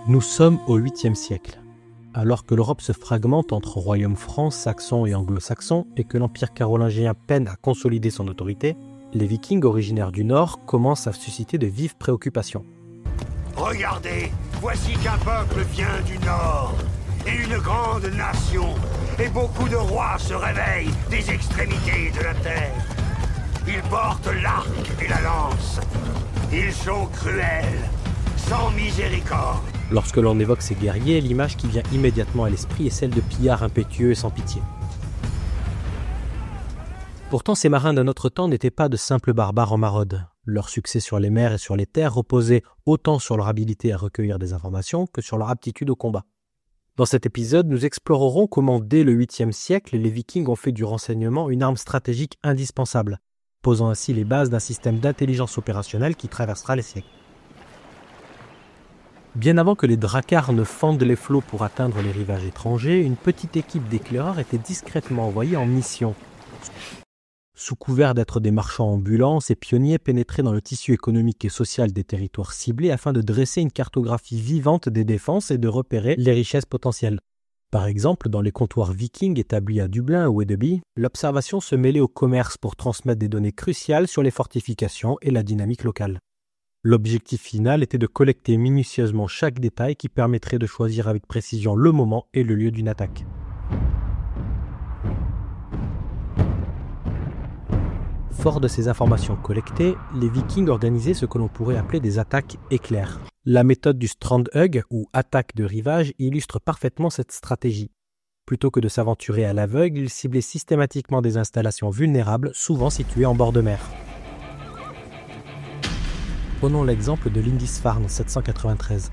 Nous sommes au 8e siècle. Alors que l'Europe se fragmente entre royaumes francs, saxons et anglo-saxons et que l'empire carolingien peine à consolider son autorité, les Vikings originaires du Nord commencent à susciter de vives préoccupations. Regardez, voici qu'un peuple vient du Nord, et une grande nation, et beaucoup de rois se réveillent des extrémités de la terre. Ils portent l'arc et la lance. Ils sont cruels, sans miséricorde. Lorsque l'on évoque ces guerriers, l'image qui vient immédiatement à l'esprit est celle de pillards impétueux et sans pitié. Pourtant, ces marins d'un autre temps n'étaient pas de simples barbares en maraude. Leur succès sur les mers et sur les terres reposait autant sur leur habilité à recueillir des informations que sur leur aptitude au combat. Dans cet épisode, nous explorerons comment, dès le 8e siècle, les Vikings ont fait du renseignement une arme stratégique indispensable, posant ainsi les bases d'un système d'intelligence opérationnelle qui traversera les siècles. Bien avant que les dracars ne fendent les flots pour atteindre les rivages étrangers, une petite équipe d'éclaireurs était discrètement envoyée en mission. Sous couvert d'être des marchands ambulants, ces pionniers pénétraient dans le tissu économique et social des territoires ciblés afin de dresser une cartographie vivante des défenses et de repérer les richesses potentielles. Par exemple, dans les comptoirs vikings établis à Dublin ou Wedeby, l'observation se mêlait au commerce pour transmettre des données cruciales sur les fortifications et la dynamique locale. L'objectif final était de collecter minutieusement chaque détail qui permettrait de choisir avec précision le moment et le lieu d'une attaque. Fort de ces informations collectées, les Vikings organisaient ce que l'on pourrait appeler des attaques éclairs. La méthode du Strandhugg, ou attaque de rivage, illustre parfaitement cette stratégie. Plutôt que de s'aventurer à l'aveugle, ils ciblaient systématiquement des installations vulnérables, souvent situées en bord de mer. Prenons l'exemple de Lindisfarne en 793.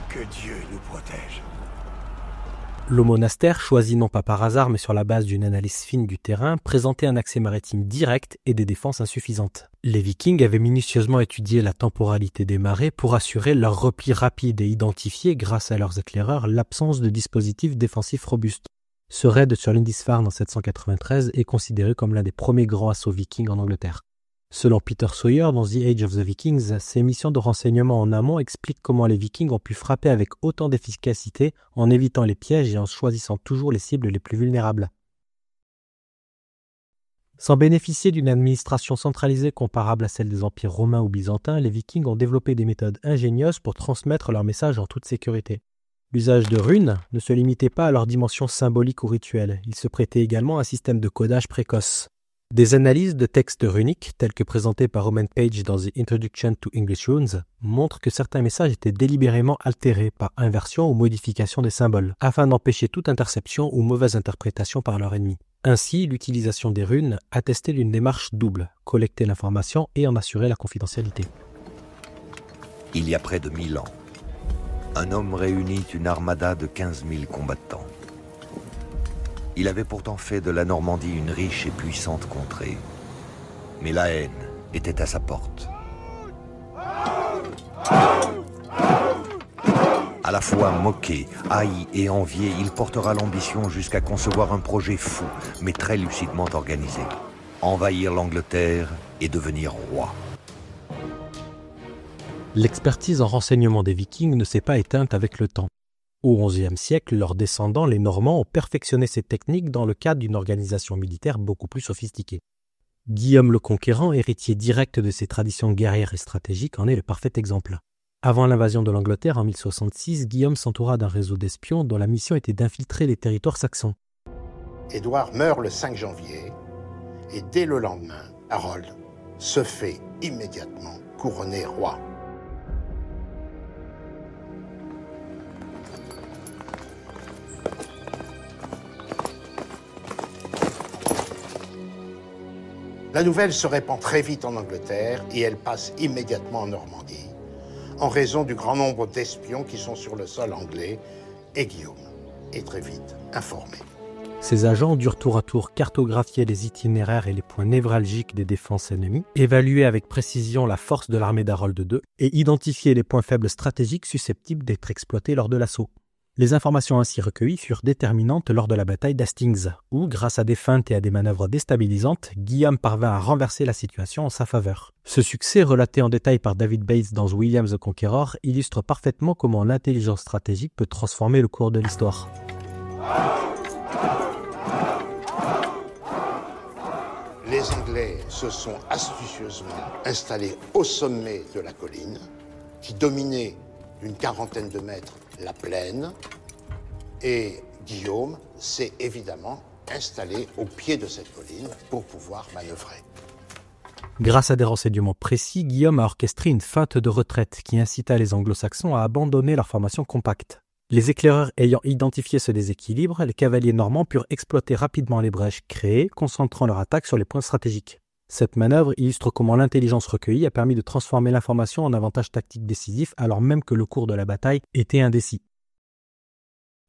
Que Dieu nous protège. Le monastère, choisi non pas par hasard mais sur la base d'une analyse fine du terrain, présentait un accès maritime direct et des défenses insuffisantes. Les Vikings avaient minutieusement étudié la temporalité des marées pour assurer leur repli rapide et identifier, grâce à leurs éclaireurs, l'absence de dispositifs défensifs robustes. Ce raid sur Lindisfarne en 793 est considéré comme l'un des premiers grands assauts vikings en Angleterre. Selon Peter Sawyer, dans The Age of the Vikings, ces missions de renseignement en amont expliquent comment les Vikings ont pu frapper avec autant d'efficacité en évitant les pièges et en choisissant toujours les cibles les plus vulnérables. Sans bénéficier d'une administration centralisée comparable à celle des empires romains ou byzantins, les Vikings ont développé des méthodes ingénieuses pour transmettre leur message en toute sécurité. L'usage de runes ne se limitait pas à leur dimension symbolique ou rituelle, il se prêtait également à un système de codage précoce. Des analyses de textes runiques, telles que présentées par Roman Page dans The Introduction to English Runes, montrent que certains messages étaient délibérément altérés par inversion ou modification des symboles, afin d'empêcher toute interception ou mauvaise interprétation par leur ennemi. Ainsi, l'utilisation des runes attestait d'une démarche double, collecter l'information et en assurer la confidentialité. Il y a près de 1000 ans, un homme réunit une armada de 15 000 combattants. Il avait pourtant fait de la Normandie une riche et puissante contrée. Mais la haine était à sa porte. À la fois moqué, haï et envié, il portera l'ambition jusqu'à concevoir un projet fou, mais très lucidement organisé. Envahir l'Angleterre et devenir roi. L'expertise en renseignement des Vikings ne s'est pas éteinte avec le temps. Au XIe siècle, leurs descendants, les Normands, ont perfectionné ces techniques dans le cadre d'une organisation militaire beaucoup plus sophistiquée. Guillaume le Conquérant, héritier direct de ces traditions guerrières et stratégiques, en est le parfait exemple. Avant l'invasion de l'Angleterre en 1066, Guillaume s'entoura d'un réseau d'espions dont la mission était d'infiltrer les territoires saxons. Édouard meurt le 5 janvier et dès le lendemain, Harold se fait immédiatement couronner roi. La nouvelle se répand très vite en Angleterre et elle passe immédiatement en Normandie, en raison du grand nombre d'espions qui sont sur le sol anglais, et Guillaume est très vite informé. Ces agents durent tour à tour cartographier les itinéraires et les points névralgiques des défenses ennemies, évaluer avec précision la force de l'armée d'Harold II et identifier les points faibles stratégiques susceptibles d'être exploités lors de l'assaut. Les informations ainsi recueillies furent déterminantes lors de la bataille d'Hastings, où, grâce à des feintes et à des manœuvres déstabilisantes, Guillaume parvint à renverser la situation en sa faveur. Ce succès, relaté en détail par David Bates dans William the Conqueror, illustre parfaitement comment l'intelligence stratégique peut transformer le cours de l'histoire. Les Anglais se sont astucieusement installés au sommet de la colline, qui dominait d'une quarantaine de mètres la plaine, et Guillaume s'est évidemment installé au pied de cette colline pour pouvoir manœuvrer. Grâce à des renseignements précis, Guillaume a orchestré une feinte de retraite qui incita les Anglo-Saxons à abandonner leur formation compacte. Les éclaireurs ayant identifié ce déséquilibre, les cavaliers normands purent exploiter rapidement les brèches créées, concentrant leur attaque sur les points stratégiques. Cette manœuvre illustre comment l'intelligence recueillie a permis de transformer l'information en avantage tactique décisif alors même que le cours de la bataille était indécis.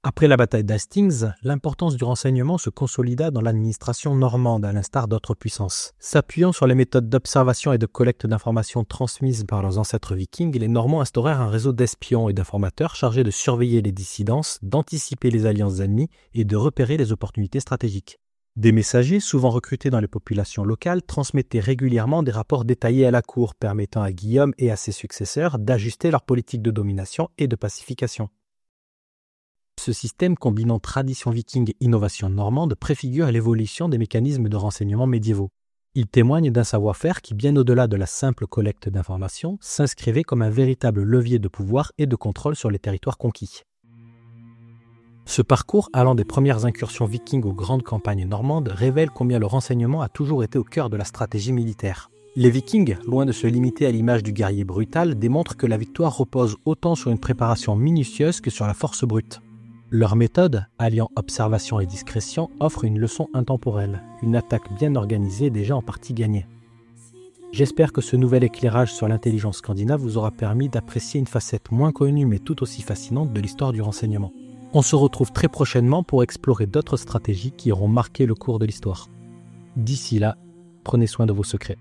Après la bataille d'Hastings, l'importance du renseignement se consolida dans l'administration normande à l'instar d'autres puissances. S'appuyant sur les méthodes d'observation et de collecte d'informations transmises par leurs ancêtres vikings, les Normands instaurèrent un réseau d'espions et d'informateurs chargés de surveiller les dissidences, d'anticiper les alliances ennemies et de repérer les opportunités stratégiques. Des messagers, souvent recrutés dans les populations locales, transmettaient régulièrement des rapports détaillés à la cour, permettant à Guillaume et à ses successeurs d'ajuster leur politique de domination et de pacification. Ce système, combinant tradition viking et innovation normande, préfigure l'évolution des mécanismes de renseignement médiévaux. Il témoigne d'un savoir-faire qui, bien au-delà de la simple collecte d'informations, s'inscrivait comme un véritable levier de pouvoir et de contrôle sur les territoires conquis. Ce parcours, allant des premières incursions vikings aux grandes campagnes normandes, révèle combien le renseignement a toujours été au cœur de la stratégie militaire. Les Vikings, loin de se limiter à l'image du guerrier brutal, démontrent que la victoire repose autant sur une préparation minutieuse que sur la force brute. Leur méthode, alliant observation et discrétion, offre une leçon intemporelle, une attaque bien organisée déjà en partie gagnée. J'espère que ce nouvel éclairage sur l'intelligence scandinave vous aura permis d'apprécier une facette moins connue mais tout aussi fascinante de l'histoire du renseignement. On se retrouve très prochainement pour explorer d'autres stratégies qui auront marqué le cours de l'histoire. D'ici là, prenez soin de vos secrets.